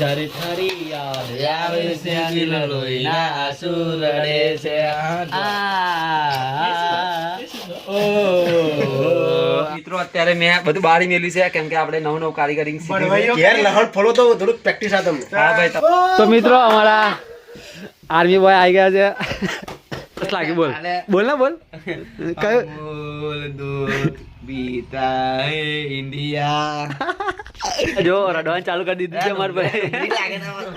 જ્યારે થારી યાદ આવે છે દિલ લોહીના આંસુ રડે છે મિત્રો અત્યારે મેં બધું બારી મેલ્યું છે કેમ કે આપણે નવું કારીગરી યાર લહણ ફોલો તો થોડુંક પ્રેક્ટિસ આ તમને. હા ભાઈ તો મિત્રો અમારા આર્મી બોય આવી ગયા છે. બસ લાગી બોલ બોલ ને બોલ કયો બોલ દૂધ પીતા હે ઇન્ડિયા. જો રડવાનું ચાલુ કરી દીધું છે અમારે ભાઈ.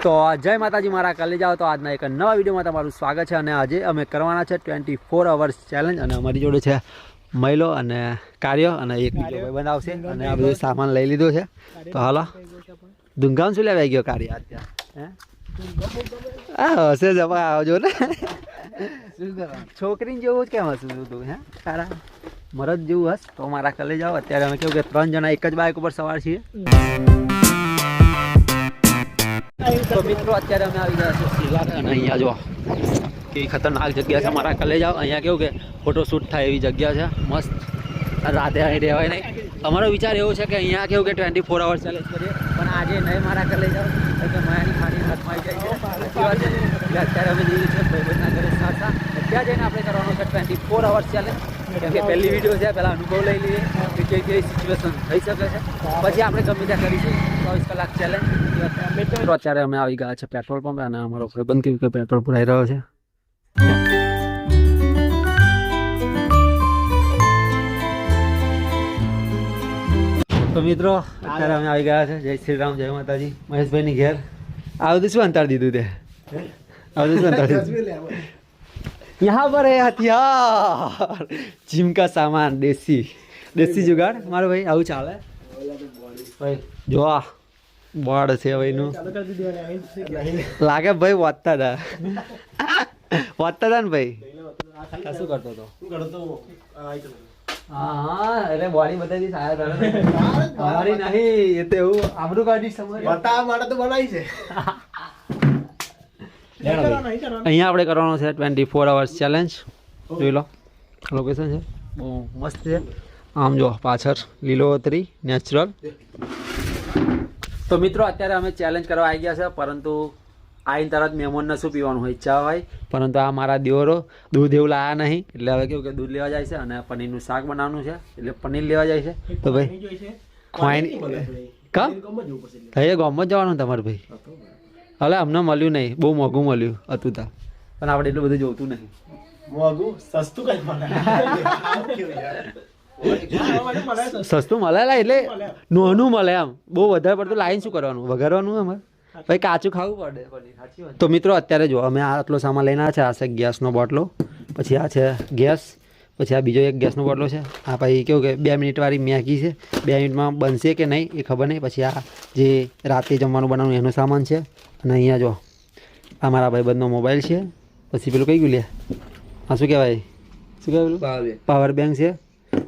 તો જય માતાજી મારા કલેજ આવો તો આજના એક નવા વિડીયોમાં તમારું સ્વાગત છે. અને આજે અમે કરવાના છે 24 અવર્સ ચેલેન્જ. અને અમારી જોડે છે મહિલો અને કાર્ય અને એક બીજો ભાઈ બનાવશે. અને આ બધું સામાન લઈ લીધો છે. તો હાલો ધૂમધામ શું લેવાઈ ગયો કાર્ય અત્યારે હા હશે જવા આવજો ને. છોકરીને જેવું જ કેમ હશું તું હે તારા મરદ જેવું હસ. તો મારા કલે જાઓ અત્યારે અમે કેવું કે 3 જણા એક જ બાઇક ઉપર સવાર છીએ. તો મિત્રો અત્યારે અમે આવી ગયા છીએ સિલાટ. અને અહીંયા જો કે ખતરનાક જગ્યા છે મારા કલે જાઓ. અહીંયા કેવું કે ફોટોશૂટ થાય એવી જગ્યા છે મસ્ત. રાતે અહીં રહેવાય નહીં. અમારો વિચાર એવો છે કે અહીંયા કેવું કે 24 અવર્સ ચેલેન્જ કરીએ પણ આજે નહીં મારા કલે જાઓ કે માયાની ખાની હાથમાં આવી જાય છે. એટલે અત્યારે અમે જઈએ છીએ ભાઈબંધના ઘરે સાસા. ત્યાં જઈને આપણે કરવાનો છે 24 અવર્સ ચેલેન્જ. કેમ કે પહેલી વિડીયો છે પહેલાં અનુભવ લઈ લઈએ કે કઈ કઈ સિચ્યુએશન થઈ શકે છે. પછી આપણે ગમે ત્યાં કરીશું 24 કલાક ચેલેન્જ. તો અત્યારે અમે આવી ગયા છે પેટ્રોલ પંપ. અને અમારો ભાઈબંધ કેવું કે પેટ્રોલ પુરાઈ રહ્યો છે. તો મિત્રો અત્યારે અમે આવી ગયા છે જય શ્રી રામ જય માતાજી મહેશભાઈની ઘેર. આ બધું શું અંતર દીધું તે આ બધું શું અંતર દીધું यहाँ पर है हथियार जिम का सामान देसी जुगाड़ मारो भाई आવું ચાલે ભાઈ જો આ બોર્ડ છે ભાઈનું લાગે ભાઈ વાતતા હતા ને ભાઈ શું કરતો હતો હા અરે બોડી બતાવી સારા અમારી નહીં એ તો એવું આબરૂ કાઢી સમજ બતાવવા માટે તો બનાવી છે. અહીંયા આપણે કરવાનો છે 24 અવર્સ ચેલેન્જ. જોઈ લો લોકેશન છે બહુ મસ્ત છે. આમ જો પાછળ લીલોતરી નેચરલ. તો મિત્રો અત્યારે અમે ચેલેન્જ કરવા આવી ગયા છે. પરંતુ આવીને તરત મહેમાનને શું પીવાનું હોય ચા હોય. પરંતુ આ મારા દિયોરો દૂધ એવું લાયા નહીં એટલે હવે કેવું કે દૂધ લેવા જાય છે. અને પનીરનું શાક બનાવવાનું છે એટલે પનીર લેવા જાય છે. તો ભાઈ ખવાય કામ થઈ ગામમાં જવાનું તમારે ભાઈ. હવે અમને મળ્યું નહીં બહુ મોંઘું મળ્યું હતું તા પણ આપણે એટલું બધું જોતું નહીં. મોંઘું સસ્તું કઈ મળે સસ્તું મળે એટલે નાનું મળે એમ. બહુ વધારે પડતું લાઈન શું કરવાનું વઘારવાનું અમારે ભાઈ કાચું ખાવું પડે. તો મિત્રો અત્યારે જો અમે આટલો સામાન લઈને આવ્યા છે. આ છે ગેસનો બોટલો, પછી આ છે ગેસ, પછી આ બીજો એક ગેસનો બોટલો છે. આ ભાઈ કેવું કે 2 મિનિટવાળી મેગી છે. 2 મિનિટમાં બનશે કે નહીં એ ખબર નહીં. પછી આ જે રાતે જમવાનું બનાવવાનું એનો સામાન છે. અને અહીંયા જો આ મારા ભાઈબંધનો મોબાઈલ છે. પછી પેલું કઈ ગયું લે આ શું કહેવાય પેલું પાવર બેંક છે.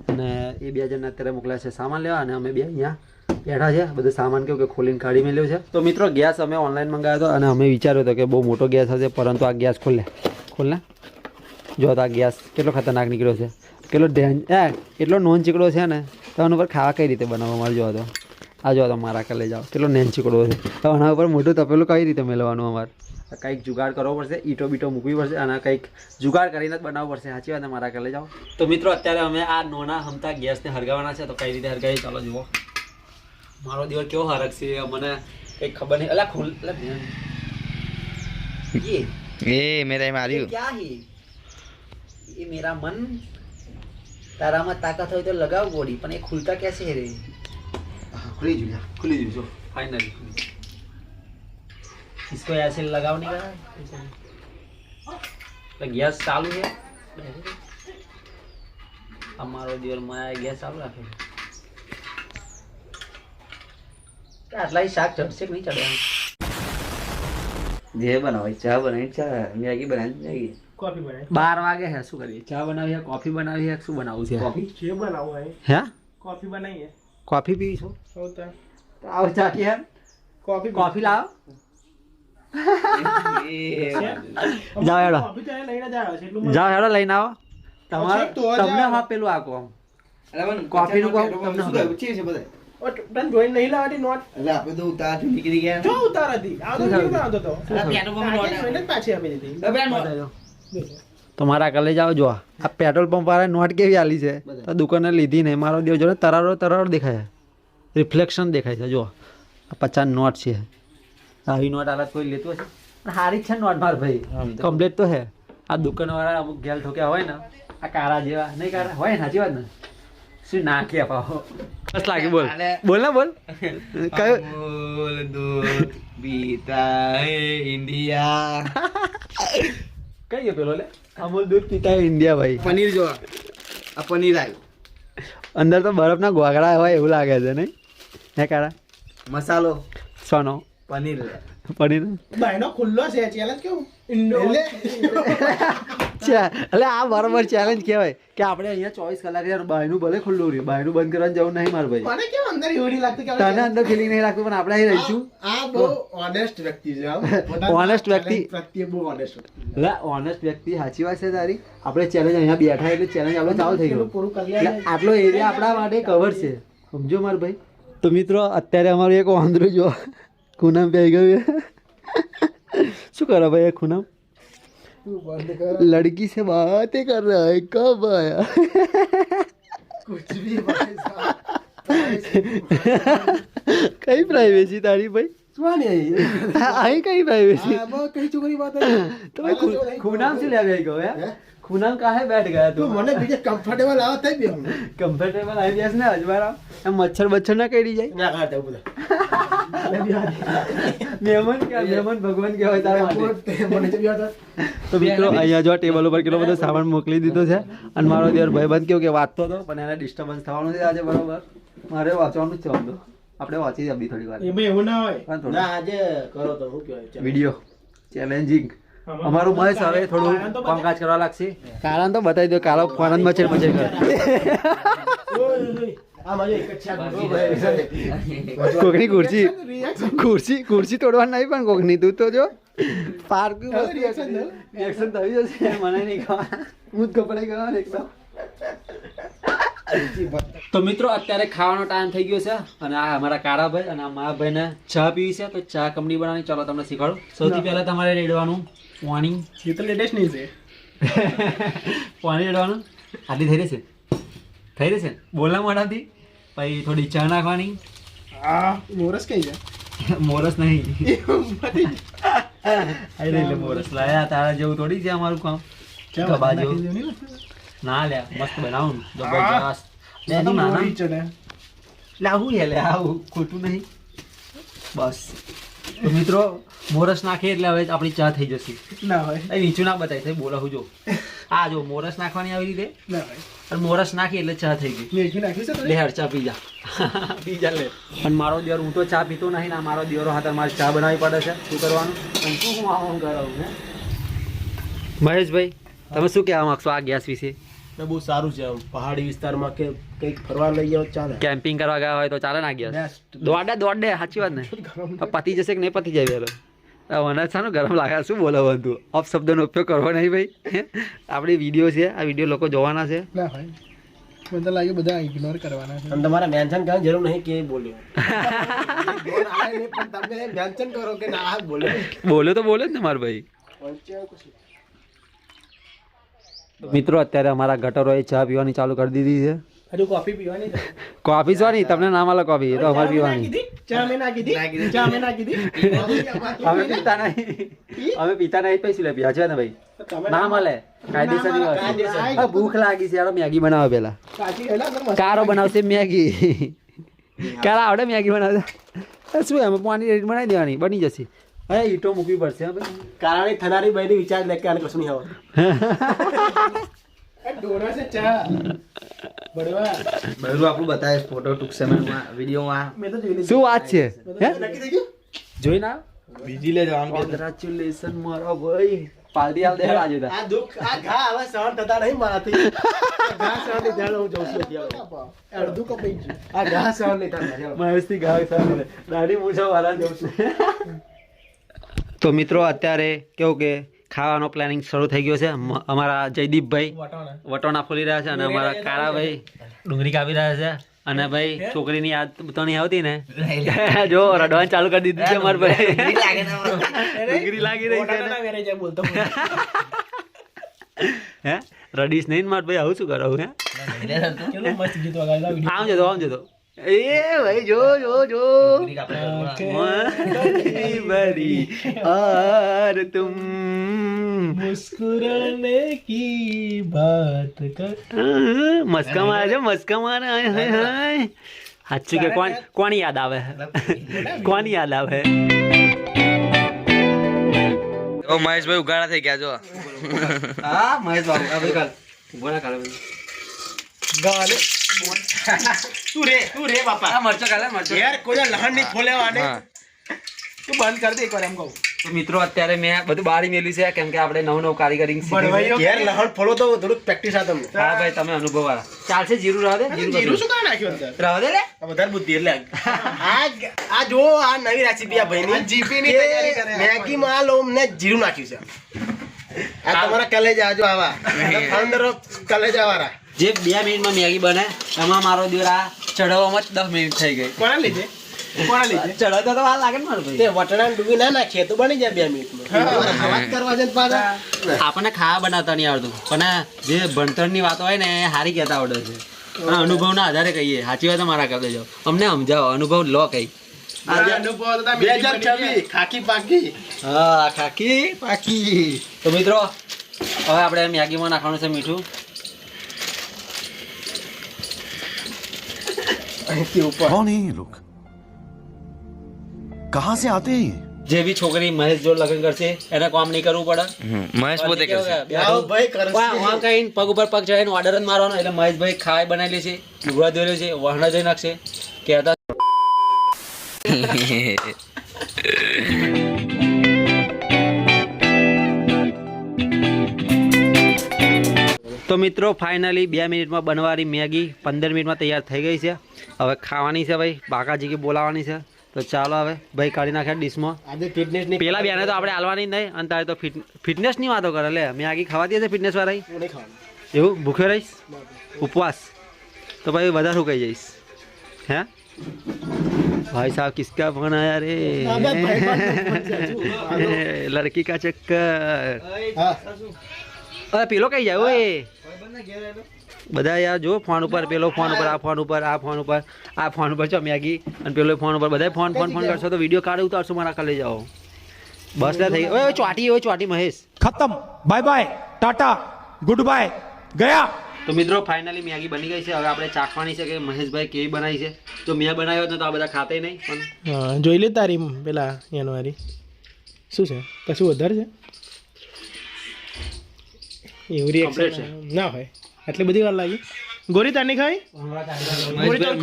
અને એ 2 જણને અત્યારે મોકલ્યા છે સામાન લેવા. અને અમે 2 અહીંયા બેઠા છે. બધું સામાન કેવું કે ખોલીને કાઢી મેલ્યો છે. તો મિત્રો ગેસ અમે ઓનલાઈન મંગાવ્યો હતો અને અમે વિચાર્યો હતો કે બહુ મોટો ગેસ હશે. પરંતુ આ ગેસ ખોલને જો તો આ ગેસ કેટલો ખતરનાક નીકળ્યો છે. એટલો નોન ચીકડો છે ને તો આના ઉપર ખાવા કઈ રીતે બનાવવા મારે જો તો આ જો તો મારા કલે જાઓ કેટલો નેન ચીકડો છે. તો આના ઉપર મોટું તપેલું કઈ રીતે મેળવવાનું અમારે કંઈક જુગાડ કરવો પડશે. ઈટો બીટો મૂકવી પડશે અને કંઈક જુગાડ કરીને જ બનાવવું પડશે. સાચી વાત મારા કલે જાઓ. તો મિત્રો અત્યારે અમે આ નોના હમતા ગેસને હરગાવવાના છે. તો કઈ રીતે હરગાવી ચાલો જુઓ. મારો દિવસ કેવો હરક છે મને કંઈક ખબર નહીં. અલા ખોલ એ મેરા માર્યું क्या है ये मेरा मन तारा में ताकत हो तो लगाओ बॉडी पर ये खुलता कैसे है रे. ખુલી જજો फाइनली इसको ऐसे लगाओ नहीं करा तो गैस चालू है. हमारो दिवर में गैस चालू रखे आटला શાક ચડશે કે નહીં ચડે. જે બનાવે ચા બનાવી ચા મેગી બનાવી મેગી કોફી બનાવી 12 વાગે હે શું કરીએ ચા બનાવી હે કોફી બનાવી હે શું બનાવવું છે કોફી જે બનાવવું હોય હે કોફી બનાવીએ કોફી પીશું હોતા આવ ચા કે કોફી લાવો જાઓ હેડો કોફી તો લઈને જ આવ્યો છે એટલું જાઓ હેડો લઈને આવો તમારે તમને હા પેલું આ કોમ કોફી નું કોમ તમને છે બધા તને જોઈને નહીં લાવતી નોટ એટલે આપણે તો ઉતારથી નીકળી ગયા જો ઉતાર હતી આ તો કેવી આવતો તો પેટ્રોલ પંપ કાકે જોઈને જ પાછી આપી દીધી તો મારા કાલે જાઓ જો આ પેટ્રોલ પંપ વાળા નોટ કેવી આલી છે તો દુકાને લીધી નહીં મારો દેવ જો તરારો દેખાય રિફ્લેક્શન દેખાય છે જો આ 50 નોટ છે આવી નોટ આલા કોઈ લેતો હશે સારી છે નોટ માર ભાઈ કમ્પ્લીટ તો હે આ દુકાનવાળા અમુક ગેલ ઠોક્યા હોય ને આ કારા જેવા નહીં કારા હોય ને સાચી વાત ને શું નાખી અપાવો બસ લાગે બોલ બોલ ને બોલ કયો બોલ દૂધ પીતા હે ઇન્ડિયા કઈ ગયો પેલો લે અમૂલ દૂધ પીતા ઇન્ડિયા ભાઈ પનીર જો આ પનીર આવ્યું અંદર તો બરફના ગોગડા હોય એવું લાગે છે નહીં હે કારા મસાલો સોનો પનીર પનીર ભાઈનો ખુલ્લો છે ચેલેન્જ કેવું ઇન્ડો એટલે આ બરાબર ચેલેન્જ કહેવાય કે આપણે અહીંયા 24 કલાક યાર બાયનું ભલે ખુલ્લું રહ્યું બાયનું બંધ કરવાનું જવું નહીં માર ભાઈ મને કેમ અંદર એવડી લાગતી કે તને અંદર ફિલિંગ નહીં લાગતું પણ આપણે અહીં રહીશું આ બહુ ઓનેસ્ટ વ્યક્તિ છે Honest વ્યક્તિ. પ્રત્યે બહુ ઓનેસ્ટ એટલે ઓનેસ્ટ વ્યક્તિ સાચી વાત છે તારી આપણે ચેલેન્જ અહીંયા બેઠા એટલે ચેલેન્જ આપણો ચાલુ થઈ ગયો પૂરું કરી એટલે આટલો એરિયા આપણા માટે કવર છે સમજો માર ભાઈ તો મિત્રો અત્યારે અમારું એક વાંદરું જો ખૂનામ પી ગયું શું કરો ભાઈ એ ખૂનામ लड़की से बात कर रहा है कब आया कुछ भी भाई कई प्राइवेसी तारी भाई सुहानी आई कई प्राइवेसी वो कई चुगली बात तो भाई खूनाम से ले गए गो यार खूनाम काहे बैठ गया तो तू મને બીજે કમ્ફર્ટેબલ આવો થઈ બી હું કમ્ફર્ટેબલ આવી જશે ને અજવારા એમ મચ્છર ના કરી જાય ના ખાતે બધા મહેમાન ભગવાન કહેવાય તારા માટે મને તો બી હતા તો મિત્રો અહીંયા જો ટેબલ ઉપર કેટલો બધો સામાન મોકલી દીધો છે અને મારો દેવર ભાઈબંધ કેવું કે વાંચતો હતો પણ એને ડિસ્ટર્બન્સ થવાનું છે આજે બરોબર મારે વાંચવાનું જ છે આમ તો આપણે વાંચી જઈએ થોડી વાર એમાં એવું ના હોય હા, થોડું. ના આજે કરો તો હું કહેવાય વિડીયો ચેલેન્જિંગ અમારું મહેશ હવે થોડું કામકાજ કરવા લાગશે કારણ તો બતાવી દો કાલો ફોન મચેર કરે આ માજો એક જ છે કોકની ખુરશી તોડવાની નહીં પણ કોકની તું તો જો પાર્કિંગ રિએક્શન થઈ જશે મને નહીં ખબર હું જ કપડાઈ ગયો એકદમ તો મિત્રો અત્યારે ખાવાનો ટાઈમ થઈ ગયો છે અને આ અમારા કારાભાઈ અને આ મારા ભાઈને ચા પીવી છે તો ચા કંપની બનાવવાની ચાલો તમને શીખવાડું સૌથી પહેલા તમારે રેડવાનું પાણી ये तो लेटेस्ट नहीं से પાણી રેડવાનું આટલી થઈ રહેશે બોલના મોઢાથી પછી થોડી ચા નાખવાની आ मोरस कहीं जा મોરસ નહીં એટલે મોરસ લાયા તારા જેવું થોડી છે અમારું કામ કબા જેવું ના લે મસ્ત બનાવું જબરજસ્ત લે તું નાના લે આવું લે આવું ખોટું નહીં બસ તો મિત્રો મોરસ નાખીએ એટલે હવે આપણી ચા થઈ જશે ना भाई એ નીચું ના બતાવી થાય બોલા હું જો આ જો મોરસ નાખવાની આવી રીતે ना भाई અને મોરસ નાખી એટલે ચા થઈ ગઈ ये क्यों नाखी से લે હેડ ચા પી જા લે અને મારો દિયર હું તો ચા પીતો નહીં ને મારો દિયરો હાથે મારે ચા બનાવવી પડે છે શું કરવાનું અને શું આમ કરાવું હે મહેશભાઈ તમે શું કહેવા માંગશો આ ગેસ વિશે तो बहुत सारू છે પહાડી વિસ્તારમાં કે કંઈક ફરવા લઈ જાવ ચાલે કેમ્પિંગ કરવા ગયા હોય તો ચાલે ના ગેસ Best. દોડે સાચી વાત ને પતી જશે કે નહીં પતી જાય પેલો મને સારું ગરમ લાગે શું બોલાવવાનું તું અપશબ્દનો ઉપયોગ કરવો નહીં ભાઈ આપણી વિડીયો છે આ વિડીયો લોકો જોવાના છે ના ભાઈ મને તો લાગે બધા ઇગ્નોર કરવાના છે અને તમારે મેન્શન કરવાની જરૂર નહીં કે બોલ્યો પણ તમે મેન્શન કરો કે ના બોલ્યો તો બોલે જ ને માર ભાઈ મિત્રો અત્યારે અમારા ગટરોએ ચા પીવાની ચાલુ કરી દીધી છે હજુ કોફી પીવાની છે કોફી શું નહીં તમને ના મળે કોફી એ તો અમારે પીવાની ચા મેં નાખી દી ચા મેં નાખી દી અમે પીતા નહીં પૈસા લે પીવા છે ને ભાઈ ના મળે કાયદેસરની વાત છે. ભૂખ લાગી છે યાર મેગી બનાવો પેલા કાચી હેલા કારો બનાવશે મેગી કારા આવડે મેગી બનાવશે શું એમ પાણી રેટ બનાવી દેવાની બની જશે અરે ઈટો મૂકવી પડશે હા ભાઈ કારણે થનારી બહેની વિચાર લે કે આને કશું નહીં આવે ડોરા છે ચા બળવા બધું આપણું બતાવે ફોટો ટૂંક સમયમાં વિડીયોમાં મેં તો જોઈ લીધું શું વાત છે હે નક્કી થઈ ગયું જોઈ ના બીજી લે જવાનું કોંગ્રેચ્યુલેશન મારો ભાઈ પાર્ટી આલ દે આજે આ દુઃખ આ ઘા હવે સહન થતા નહીં મારાથી આ ઘા સહન નહીં થતા હું જઉં છું અત્યારે. અડધું કપાઈ ગયું આ ઘા સહન નહીં થતા મહેશથી ગાવ સામે દાઢી મૂછો વાળા જઉં છું તો મિત્રો અત્યારે કેવું કે ખાવાનો પ્લાનિંગ શરૂ થઈ ગયો છે અમારા જયદીપભાઈ વટાણા વટોણા ફોલી રહ્યા છે અને અમારા કારાભાઈ ડુંગળી કાપી રહ્યા છે અને ભાઈ છોકરીની યાદ તો નહીં આવતી ને જો રડવાનું ચાલુ કરી દીધું છે અમારે ભાઈ ડિગ્રી લાગી રહી છે ને. બોલતો હે રડીશ નહીં ને મારે ભાઈ આવું શું કરાવું હે કેટલું મસ્ત ગીત વગાડતા વિડિયો આમ જતો એ ભાઈ જો ભરી और तुम मुस्कुराने की बात कर મસ્કા મારે છે મસ્કા મારે હાય હાય હાય સાચું કે કોણ યાદ આવે કોણ યાદ આવે ઓ મહેશભાઈ ઉગાડા થઈ ગયા જો હા મહેશ બાબુ આ ભાઈ કાલ બોલા કાલે ગાલે તું રે બાપા આ મરચો કાલે મરચો યાર કોઈ લહણ નહીં ખોલેવાને તું બંધ કર દે એકવાર એમ કહું તો મિત્રો અત્યારે મેં બધું બારી મેલ્યું છે કેમ કે આપણે નવું કારીગરી ભણવાઈઓ યાર લહણ ફોલો તો થોડુંક પ્રેક્ટિસ આ તમને હા ભાઈ તમે અનુભવ વાળા ચાલશે જીરું રહે જીરું શું કામ નાખ્યું અંદર રહે દે લે આ વધારે બુદ્ધિ એટલે આ જો આ નવી રેસીપી આ ભાઈની જીપી ની તૈયારી કરે મેગી માં આ લો ને જીરું નાખ્યું છે આ તમારા કલેજા જો આવા અંદર કલેજા વાળા જે 2 મિનિટમાં મેગી બને એમાં મારો દીવરા ચડવામાં જ 10 મિનિટ થઈ ગઈ કોના લીધે ચડતો તો વાર લાગે ને મારો ભાઈ તે વટણાને ડૂબી ના નાખીએ તો બની જાય 2 મિનિટમાં વાત કરવા છે ને પાછા આપણને ખાવા બનાવતા નહીં આવડતું પણ જે ભણતરની વાતો હોય ને એ હારી કહેતા આવડે છે અને અનુભવના આધારે કહીએ સાચી વાત મારા કહી દેજો અમને સમજાવો અનુભવ લો કઈ અનુભવ તો 2026 ખાકી પાકી હા ખાકી પાકી તો મિત્રો હવે આપણે મેગીમાં નાખવાનું છે મીઠું અહીંથી ઉપર कौन है ये लोग कहाँ से आते हैं ये? જે બી છોકરી મહેશ જોડ લગ્ન કરશે એને કામ નહીં કરવું પડે મહેશ પોતે કરશે આવો ભાઈ કરશે કઈ પગ ઉપર પગ ચડાવીને ઓર્ડર જ મારવાનો એટલે મહેશભાઈ ખાઈ બનાવેલી છે લુગડા ધોયેલું છે વહણા જોઈ નાખશે કહેતા તો મિત્રો ફાઇનલી 2 મિનિટમાં બનવાની મેગી 15 મિનિટમાં તૈયાર થઈ ગઈ છે હવે ખાવાની છે ભાઈ બાકાજી કે બોલાવવાની છે તો ચાલો હવે ભાઈ કાઢી નાખ્યા ડીશમાં આજે ફિટનેસ ની પેલા બેને તો આપણે હાલવાની નહીં અને તારે તો ફિટનેસની વાતો કરે લે મેગી ખાવાતી હશે ફિટનેસ વાળા નહીં ખાવાનું એવું ભૂખ્યો રહીશ ઉપવાસ તો ભાઈ વધારે શું કહી જઈશ હે भाई साहब किसका फोन आया रे लड़की का चक्कर अरे पेलो कहीं जाए ओए બધા યાર જો ફોન ઉપર પેલો ફોન ઉપર આ ફોન ઉપર આ ફોન ઉપર આ ફોન ઉપર છો મેગી અને પેલો ફોન ઉપર બધા ફોન કરશો તો વિડીયો કાઢ ઉતારશો મારા કાલે જાઓ બસ લે થઈ ઓય ચોટી મહેશ खत्म bye bye tata good bye गया તો મિત્રો ફાઇનલી મેગી બની ગઈ છે હવે આપણે ચાખવાની છે કે મહેશભાઈ કેવી બનાવી છે તો મેં બનાવ્યો ને તો આ બધા ખાતે નહીં પણ હા જોઈ લે તારી પેલા એનો વારી શું છે કશું વધારે છે એવું રિએક્શન ના હોય આટલી બધી વાર લાગી ગોરી તારની ખાઈ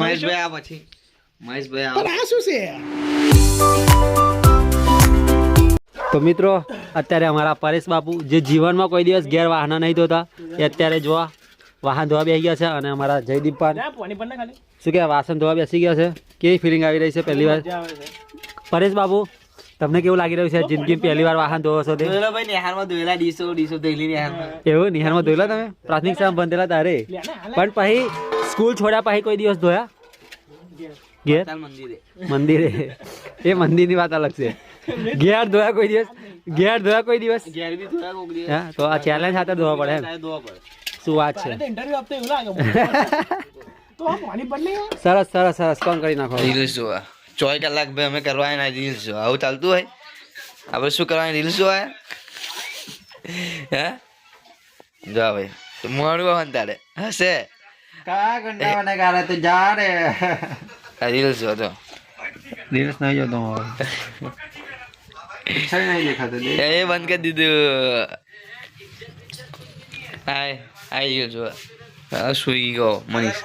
મહેશભાઈ આ પછી મહેશભાઈ પણ આ શું છે તો મિત્રો અત્યારે અમારા પરેશ બાપુ જે જીવનમાં કોઈ દિવસ ઘેર વાહન નહીં ધોતા એ અત્યારે જોવા વાહન ધોવા બેસી ગયા છે અને અમારા જયદીપ પાન શું કે વાસણ ધોવા બેસી ગયા છે કેવી ફિલિંગ આવી રહી છે પહેલી વાર પરેશ બાપુ તમને કેવું લાગી રહ્યું છે જિંદગી પહેલી વાર વાહન ધોવો છો તે ભાઈ નિહારમાં ધોયેલા ડીશો ધોયેલી નિહારમાં એવું નિહારમાં ધોયેલા તમે પ્રાથમિક શાળા બંધેલા તારે પણ પછી સ્કૂલ છોડ્યા પછી કોઈ દિવસ ધોયા ઘેર મંદિરે એ મંદિરની વાત અલગ છે ઘેર ધોયા કોઈ દિવસ ઘેર ધોયા કોઈ દિવસ ઘેર બી થોડા કોક દિવસ હા તો આ ચેલેન્જ સાથે ધોવા પડે એમ ધોવા પડે શું વાત છે ઇન્ટરવ્યુ આપતો એવું લાગે તો આ પાણી બદલે સરસ કોણ કરી નાખો રીલ્સ જોવા 24 કલાક ભાઈ અમે કરવા ના રીલ્સ જોવા આવું ચાલતું હોય આપણે શું કરવાની રીલ્સ જોવા હે જા ભાઈ તો મોડું હોય તારે હશે કા ઘંટા મને ગારે તું જા રે આ રીલ્સ જો તો દિવસ નહીં જોતો ઈચ્છા નહીં દેખાતો એ બંધ કરી દીધું આય રીલ્સ જોવા સુઈ ગયો મનીષ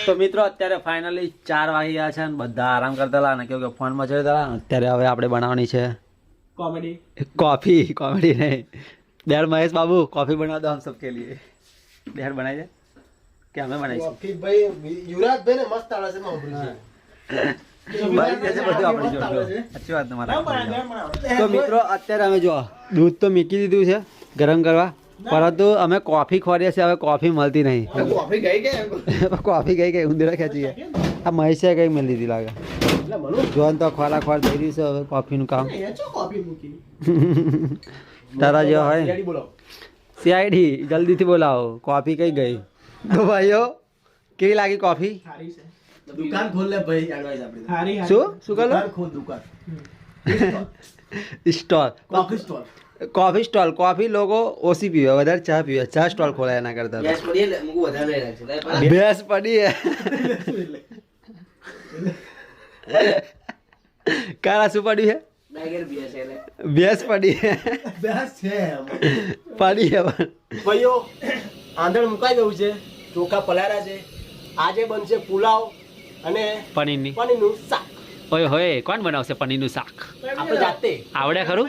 તો મિત્રો અત્યારે ફાઇનલી 4 વાગી ગયા છે અને બધા આરામ કરતા હતા અને કેવું કે ફોન મચાડતા હતા અત્યારે હવે આપણે બનાવવાની છે કોમેડી કોમેડી નહીં બેર મહેશ બાબુ કોફી બના દો હમ સબ કે लिए બેર બનાવી દે કે અમે બનાવીશું કોફી ભાઈ યુવરાજ ભાઈ ને મસ્ત આળે છે સાંભળી છે બધું આપણે જોડો સાચી વાત તમારા તો મિત્રો અત્યારે અમે જો દૂધ તો મૂકી દીધું છે ગરમ કરવા પરંતુ અમે કોફી ખોરીએ છીએ, હવે કોફી મળતી નહીં. કોફી ગઈ કે કોફી ગઈ ઉંદરા ખેંચી ગયા. આ મહેશે કઈ મળી લીધી લાગે. એટલે મનુ જોન તો ખોરા ખોર થઈ રહ્યું છે હવે કોફીનું કામ. એ ચો કોફી મૂકી તારા જેવા હોય રેડી બોલો સીઆઈડી જલ્દીથી બોલાવો. કોફી કઈ ગઈ? તો ભાઈઓ કેવી લાગી કોફી? સારી છે દુકાન ખોલ લે ભાઈ એડવાઇસ આપણી સારી શું શું કરો? દુકાન ખોલ દુકાન stall coffee stall coffee stall. Coffee લોકો ઓછી પીવે, વધારે ચા પીવે. ચા સ્ટોલ ખોલાય એના કરતા. ગેસ પડી એટલે મૂકું વધારે નહીં રાખશે. ભેંસ પડી હે. કારા શું પડ્યું છે? ડાયગર બિયર છે એટલે ભેંસ પડી હે. બેસ છે પડી હે પણ. ભાઈઓ આંધણ મુકાઈ ગયું છે, ચોખા પલાળ્યા છે. આજે બનશે પુલાવ અને પનીરની પનીરનું શાક. ઓય હોય કોણ બનાવશે પનીરનું શાક? આપણે જાતે આવડે ખરું?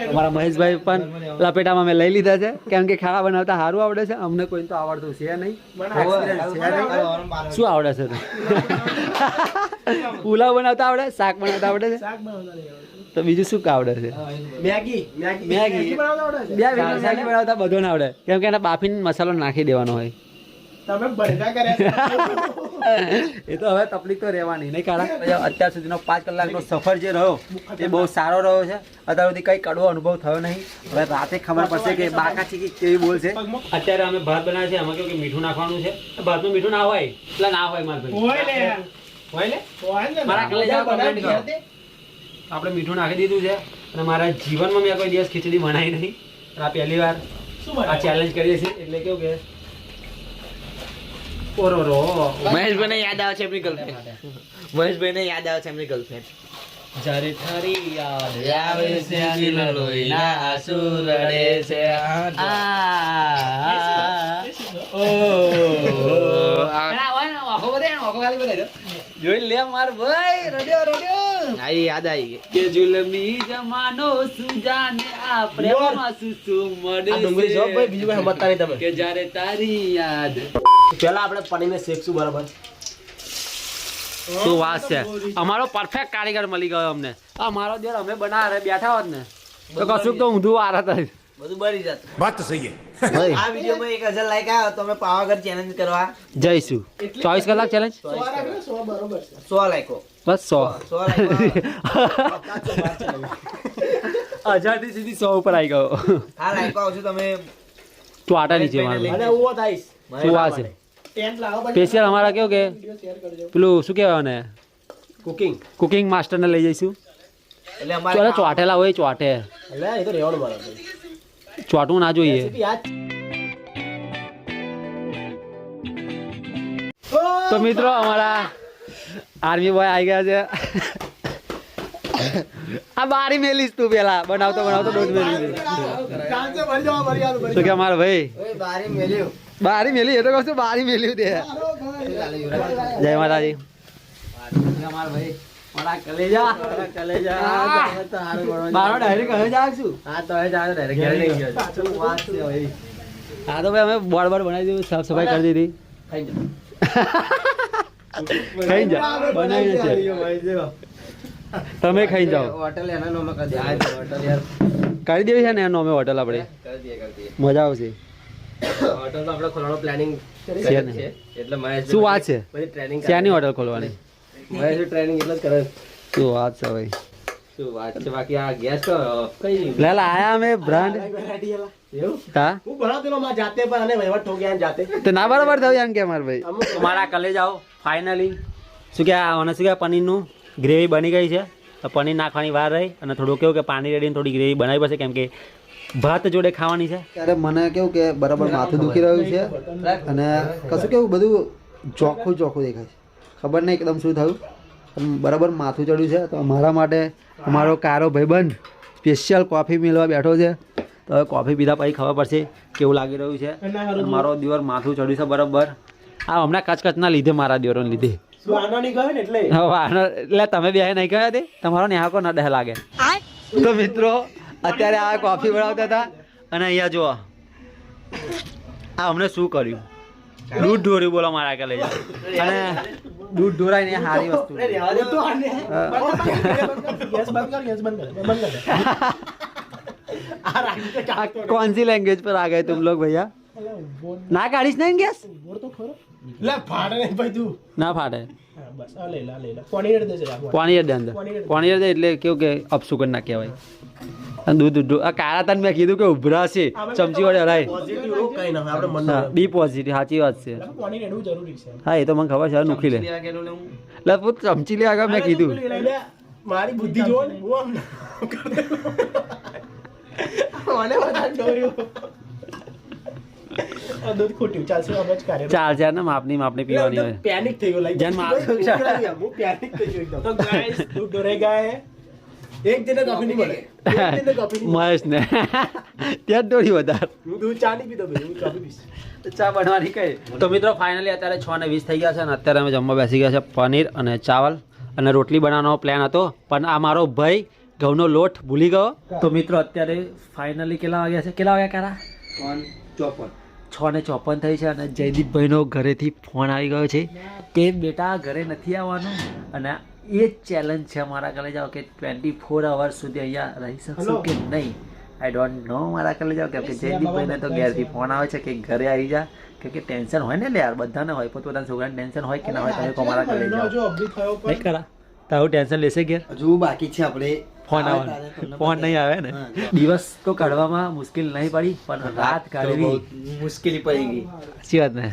અમારા મહેશભાઈ પણ લપેટામાં મેં લઈ લીધા છે, કેમ કે ખાવા બનાવતા સારું આવડે છે. અમને કોઈ તો આવડતું છે નહીં. શું આવડે છે? પુલાવ બનાવતા આવડે, શાક બનાવતા આવડે છે, શાક બનાવતા નહીં આવડતું. તો બીજું શું આવડે છે? Maggi Maggi Maggi. બનાવતા આવડે છે? શાક બનાવતા બધો ના આવડે, કેમ કે એના બાફીને મસાલો નાખી દેવાનો હોય. તમે ભરતા કર્યા એ તો હવે તકલીફ તો રહેવાની નહીં. કારણ અત્યાર સુધીનો 5 કલાકનો સફર જે રહ્યો એ બહુ સારો રહ્યો છે. અત્યાર સુધી કંઈ કડવો અનુભવ થયો નહીં. હવે રાતે ખબર પડશે કે બાકા ચીકી કેવી બોલશે. અત્યારે અમે ભાત બનાવ્યા છે, આમાં કેવું કે મીઠું નાખવાનું છે. ભાતમાં મીઠું ના હોય એટલે ના હોય મારા ભાઈ. હોય લે હોય ને? હોય ને મારા કલેજા બનાવી comment કરો. આપણે મીઠું નાખી દીધું છે અને મારા જીવનમાં મેં કોઈ દિવસ ખીચડી બનાવી નહીં. આ પહેલી વાર શું આ બનાવ્યું? ચેલેન્જ કરીએ છીએ. એટલે કેવું કે ઓરો મહેશભાઈને યાદ આવે છે એમની ગર્લફ્રેન્ડ. મહેશભાઈને યાદ આવે છે એમની ગર્લફ્રેન્ડ. જ્યારે થારી યાદ આવે છે દિલ લોહીના આંસુ રડે છે. જોઈ લે માર ભાઈ રડ્યો આઈ યાદ આવી ગઈ. કે જુલમી જમાનો સુજાને આ પ્રેમમાં સુસુ આ ડુંગળી જો ભાઈ, બીજું કઈ સમજતા નહીં તમે. કે જ્યારે તારી યાદ. પહેલા આપણે પનીરને શેકશું બરાબર. શું વાત છે? અમારો પરફેક્ટ કારીગર મળી ગયો અમને. આ મારો દેર અમે બનાવે બેઠા હોત ને તો કશું તો ઊંધું આરત જ. બધું બળી જતું. बात तो सही है. આ વિડીયોમાં 1000 લાઈક આવ્યો તો અમે પાવાગઢ ચેલેન્જ કરવા જઈશું 24 કલાક ચેલેન્જ. 100 બરોબર છે. 100 લાઈકો. બસ 100 લાઈકો 1000 થી સીધી 100 ઉપર આવી ગયો. હા લાઈકો આવશે તમે. તું આટા નીચે માર. અને હું થઈશ શું વાત છે? ટેન્ટ લાવો ભાઈ. સ્પેશિયલ અમારા કેવું કે વિડિયો શેર કરજો. પેલું શું કહેવાય ને કુકિંગ કુકિંગ માસ્ટરને લઈ જઈશું. એટલે ચોલે અમારે ચોટેલા હોય ચોટે. એટલે એ તો રહેવાનું મારા ભાઈ. ચોટવું ના જોઈએ. રેસીપી યાદ તો મિત્રો અમારા આર્મી બોય આવી ગયા છે. આ બારી મેલીશ તું પેલા બનાવતો ડોઝ મેલી દે. કાંસે ભરી જાવ ભરી આલો તો કે મારા ભાઈ ઓય બારી મેલ્યું. બારી મેલી એ તો કહું છું બારી મેલ્યું તે. જય માતાજી. મારા ભાઈ મારા કલેજા મારો ડાયરેક્ટ હવે જાગશું. હા તો હવે જાવ ડાયરેક્ટ ઘરે લઈ ગયો. વાત છે ભાઈ. હા તો ભાઈ અમે બોર્ડ બનાવી દીધું, સાફ સફાઈ કરી દીધી. ખાઈ જા બનાવી છે તમે ખાઈ જાઓ. હોટલ એના નામે કરી દે. હોટલ યાર કરી દેવી છે ને એનો અમે હોટલ આપણે કરી દે. મજા આવશે. હોટલ તો આપણે ખોલવાનો પ્લાનિંગ છે ને? એટલે મહેશ શું વાત છે? બધી ટ્રેનિંગ શેની હોટલ ખોલવાની? મહેશ ટ્રેનિંગ એટલે જ કરે. શું વાત છે ભાઈ? શું વાત છે? બાકી આ ગેસ તો કઈ નહીં. લે આયા અમે બ્રાન્ડ એવું તા હું ભણાવતો માં જાતે પણ અને વહીવટ ઠોક્યા ને જાતે. તો ના બરાબર થયું યાર કે માર ભાઈ. અમુક મારા કલે જાઓ ફાઇનલી શું કે આ શું કે પનીરનું ગ્રેવી બની ગઈ છે. તો પનીર નાખવાની વાર રહી અને થોડું કેવું કે પાણી રેડીને થોડી ગ્રેવી બનાવી પડશે, કેમ કે ભાત જોડે ખાવાની છે. ત્યારે મને કેવું કે બરાબર માથું દુખી રહ્યું છે અને કશું કેવું બધું ચોખ્ખું દેખાય છે. ખબર નહીં એકદમ શું થયું પણ બરાબર માથું ચડ્યું છે. તો અમારા માટે અમારો કારો ભાઈબંધ સ્પેશિયલ કોફી મેળવા બેઠો છે. તો હવે કોફી પીધા પછી ખબર પડશે કેવું લાગી રહ્યું છે. અને મારો દિવસ માથું ચડ્યું છે બરાબર. આ હમણાં કચકચના લીધે મારા દિવરોને લીધે. શું આનો નહીં ગયો ને એટલે હવે એટલે તમે બે નહીં ગયા તે તમારો નેહાકો ન ડહ લાગે. તો મિત્રો અત્યારે આ કોફી બનાવતા હતા અને અહીંયા જુઓ આ અમને શું કર્યું. દૂધ ઢોર્યું બોલો મારા કે લઈ જાઓ. અને દૂધ ઢોરાય ને એ સારી વસ્તુ. ગેસ બંધ કર આ રાખી તો કાઢતો નહીં. कौन सी लैंग्वेज पर आ गए तुम लोग भैया અલા, ઊભો ન- ना काढ़ीश नहीं गैस ઊભો તો ખરો. લે, ફાડે નહીં ભાઈ તું. ना फाटे હા, બસ આ લઈ લે, આ લઈ લે. પાણી રેડ દેજે રાખવા. પાણી દે અંદર પાણી દે એટલે કેવું કે અપસુગન ના કહેવાય અને દૂધ આ કાળા તને મેં કીધું કે ઉભરા છે ચમચી વડે હરાય પોઝિટિવ એવું કંઈ ના હોય, આપણે મનનું હા હોય. બી પોઝિટિવ સાચી વાત છે એટલે પાણી રેડવું જરૂરી છે. હા એ તો મને ખબર છે હવે નુખી લે લેવા ગયેલો ને હું. લે પુત ચમચી લે આગળ મેં કીધું એટલે મારી બુદ્ધિ જો ને હું આમ મને વધારે ડોર્યું. આ દૂધ ખોટ્યું ચાલશે અમે જ કાર્ય ચાર ચાર ને માપની પીવાની હોય પેનિક થઈ ગયો જેન માપ- હું પેનિક થઈ ગયો એકદમ. તો ગાઈસ દૂધ ડોરેગા હે એક દિને કોફી નહીં મળે એક દિને કોફી નહીં મળે. મહેશ ને ત્યાં જ દોડી વધારે હું દૂધ ચા નહીં પીતો ભાઈ, હું કોફી પીશ. ચા બનવાની કઈ તો મિત્રો ફાઇનલી અત્યારે 6:20 થઈ ગયા છે અને અત્યારે અમે જમવા બેસી ગયા છે પનીર અને ચાવલ અને રોટલી બનાવવાનો પ્લાન હતો પણ આ મારો ભાઈ ઘઉંનો લોટ ભૂલી ગયો તો મિત્રો અત્યારે ફાઇનલી કેટલા વાગ્યા છે કેટલા વાગ્યા કારા 6:54 થઈ છે અને જયદીપભાઈનો ઘરેથી ફોન આવી ગયો છે કે બેટા ઘરે નથી આવવાનું અને એ જ ચેલેન્જ છે મારા કલે જાઓ કે 24 અવર્સ સુધી અહીંયા રહી શકશો કે નહીં આઈ ડોન્ટ નો મારા કલે જાઓ કેમ કે જયદીપભાઈને તો ઘેરથી ફોન આવે છે કે ઘરે આવી જા કેમ કે ટેન્શન હોય ને યાર બધાને હોય પોતપોતાના છોકરાને ટેન્શન હોય કે ના હોય તમે કહો મારા કલે જાઓ જો અપડેટ થયો પણ નહીં કરા તારું ટેન્શન લેશે ઘેર હજુ બાકી છે આપણે ફોન આવવાનો ફોન નહીં આવે ને દિવસ તો કાઢવામાં મુશ્કેલ નહીં પડી પણ રાત કાઢવી મુશ્કેલી પડી ગઈ સાચી વાત ને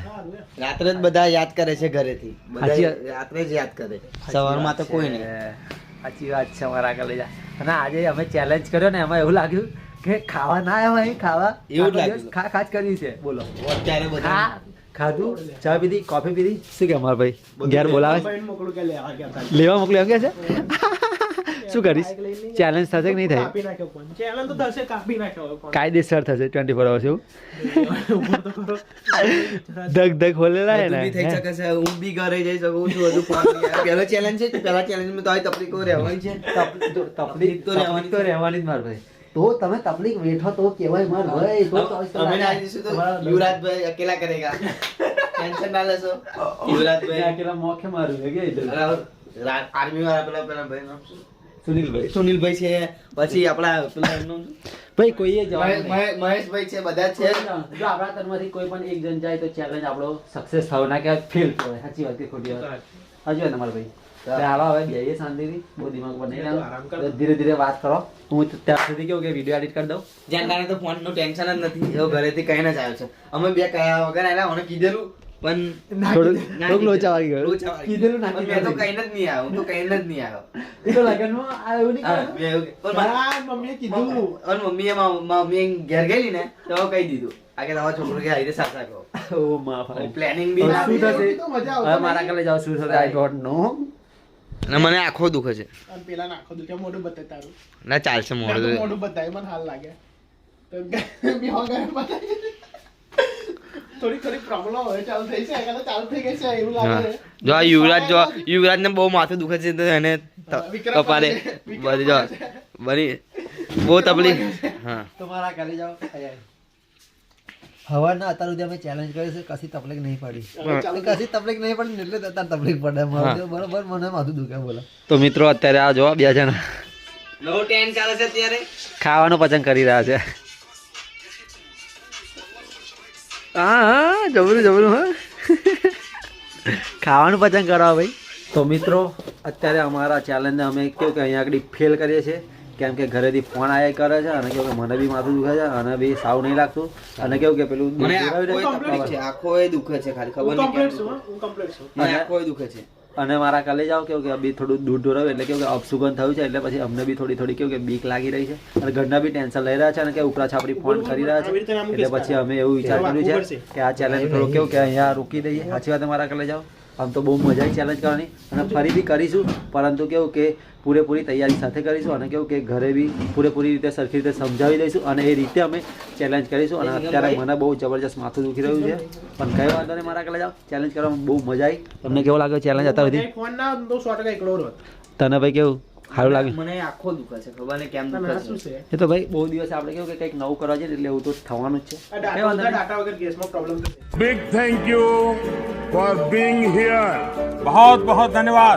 રાત્રે જ બધા યાદ કરે છે ઘરેથી સાચી બધા વાત. રાત્રે જ યાદ કરે સવારમાં તો કોઈ નહીં સાચી વાત છે મારા કલેજા અને આજે અમે ચેલેન્જ કર્યો ને એમાં એવું લાગ્યું કે ખાવા ના આવ્યા અહીં ખાવા એવું જ આખો લાગ્યું. દિવસ ખા જ કર્યું છે બોલો અત્યારે બધા ખા ખાધું ચા પીધી કોફી પીધી શું કે અમારા ભાઈ ઘેર બોલાવે છે? ભાઈને મોકલું કે લેવા ગયા હતા. લેવા મોકલી એમ કે છે શું કરીશ ચેલેન્જ થશે કે નહીં થાય કાપી નાખ્યો ફોન. ચેનલ તો થશે, કાપી નાખ્યો ફોન. કાયદેસર થશે 24 અવર્સ એવું ઊભો તો ખરો. ધક ધક ખોલેલા હે બધું બી થઈ ને શકે છે હું બી ઘરે જઈ શકું છું હજુ ફોન નહીં આવ્યો. પહેલો ચેલેન્જ છે પહેલા ચેલેન્જમાં તો આવી તકલીફો રહેવાની છે તકલીફ તો રહેવાની જ માર ભાઈ તો તમે તકલીફ વેઠો તો કેવાય માર ભાઈ તો અમે ના આવી જઈશું તો યુવરાજભાઈ અકેલા કરેગા ટેન્શન ના લેશો યુવરાજભાઈ અકેલા મોખે મારું હે કે આર્મી વાળા પેલા ભાઈ નામ શું? સુનિલભાઈ સુનિલભાઈ છે પછી આપણા પેલા એમનું ભાઈ કોઈએ જવાનું મહેશભાઈ છે બધા છે જો આપણા તરફથી કોઈ પણ એક જણ જાય તો ચેલેન્જ આપણો સક્સેસ થયો ના કે ફેલ થયો સાચી વાત કે ખોટી વાત હજુ હોય તમારા ભાઈ એટલે હાલો હવે બેહીએ શાંતિથી બહુ દિમાગ પર નહીં લેવાનું. ધીરે ધીરે વાત કરો હું ત્યાં સુધી કેવું કે વિડીયો એડિટ કરી દઉં જેના કારણે તો ફોન નું ટેન્શન જ નથી એવો ઘરેથી કહીને જ આવ્યો છે અમે બે કયા વગર આવેલા મને કીધેલું પણ થોડુંક લોચા વાગી ગયો લોચા વાગી કીધેલું ગયો. નાખી પણ મેં તો દીધું. કહીને જ નહીં આવ્યો હું તો કહીને જ નહીં આવ્યો એ તો લગનમાં આ એવું નહીં હા, કરવાનું. મેં એવું પણ મારા- હા, મમ્મીએ કીધું. અને મમ્મીએ મમ્મી ઘેર ગયેલી ને તો કહી દીધું આ કે તમારો છોકરો કે આવી સાચા કહો ઓ મા ભાઈ પ્લાનિંગ બી ના શું થશે તો મજા આવતો હવે મારા કાલે જાવ શું થશે આઈ ડોન્ટ નો અને મને આખો દુખે છે અને પેલા નાખો દુખે મોઢું બતાય તારું. ના ચાલશે ના, મોડું તો મોઢું બતાય મને હાલ લાગે તો બેહો ઘરે બતાય. થોડી પ્રોબ્લેમ હવે ચાલુ થઈ છે કાલે ચાલુ થઈ ગઈ છે એવું હા લાગે છે. જો આ યુવરાજ ને બહુ માથું દુખે છે તો એને વિક્રમ કપારે વિક્રમ બધી જો બની બહુ તકલીફ હા તો મારા કાલે જાવ હવાના અત્યાર સુધી અમે ચેલેન્જ કરી છે કશી તકલીફ નહીં પડી કશી તકલીફ નહીં પડી ને એટલે તો અત્યારે તકલીફ પડે મારું તો બરોબર મને માથું દુખે બોલો તો મિત્રો અત્યારે આ જો બે જણા નવો ટેન ચાલે છે અત્યારે ખાવાનું પસંદ કરી રહ્યા છે હા હા જબરું હા ખાવાનું પસંદ કરવા ભાઈ તો મિત્રો અત્યારે અમારા ચેલેન્જને અમે કેવું કે અહીંયા આગળ ફેલ કરીએ છીએ કેમ કે ઘરેથી ફોન આયા કરે છે અને કેવું કે મને બી માથું દુખે છે અને બી સાવ નહીં લાગતું અને કેવું કે પેલું મને દૂધ આખો તકલીફ છે આખો એ દુખે છે ખાલી ખબર હું નહીં કેમ કમ્પ્લીટ છું દુખે. હું કમ્પ્લીટ છું. મને આખો એ દુખે છે અને મારા કાલે જાવ કેવું કે બી થોડું દૂધ ઢોરાવ્યું એટલે કેવું કે અપસુગન થયું છે એટલે પછી અમને બી થોડી કેવું કે બીક લાગી રહી છે અને ઘરના બી ટેન્શન લઈ રહ્યા છે અને કે ઉપરા છાપરી ફોન કરી રહ્યા છે એટલે પછી અમે એવું વિચાર કર્યું છે કે આ ચેલેન્જ થોડું કેવું કે અહીંયા રોકી દઈએ સાચી વાત મારા કાલે જાવ આમ તો બહુ મજા આવી ચેલેન્જ કરવાની અને ફરી બી કરીશું પરંતુ કેવું કે પૂરેપૂરી તૈયારી સાથે કરીશું અને કેવું કે ઘરે બી પૂરેપૂરી રીતે સરખી રીતે સમજાવી દઈશું અને એ રીતે અમે ચેલેન્જ કરીશું અને અત્યારે મને બહુ જબરજસ્ત માથું દુખી રહ્યું છે પણ કઈ વાંધો નહીં મારા કાલે જાવ ચેલેન્જ કરવામાં બહુ મજા આવી તમને કેવો લાગ્યો ચેલેન્જ અત્યાર સુધી ફોન ના તો 100% એકલો રહો. તને ભાઈ કેવું સારું લાગ્યું મને આખો દુખે છે ખબર નહીં કેમ તને દુખે આ શું છે છે એ તો ભાઈ બહુ દિવસ આપણે કેવું કે કંઈક નવું કરવા છે એટલે એવું તો થવાનું જ છે આ કઈ વાંધો નહીં. ડાટા વગર ગેસમાં પ્રોબ્લેમ થશે. Big thank you for being here बहुत बहुत धन्यवाद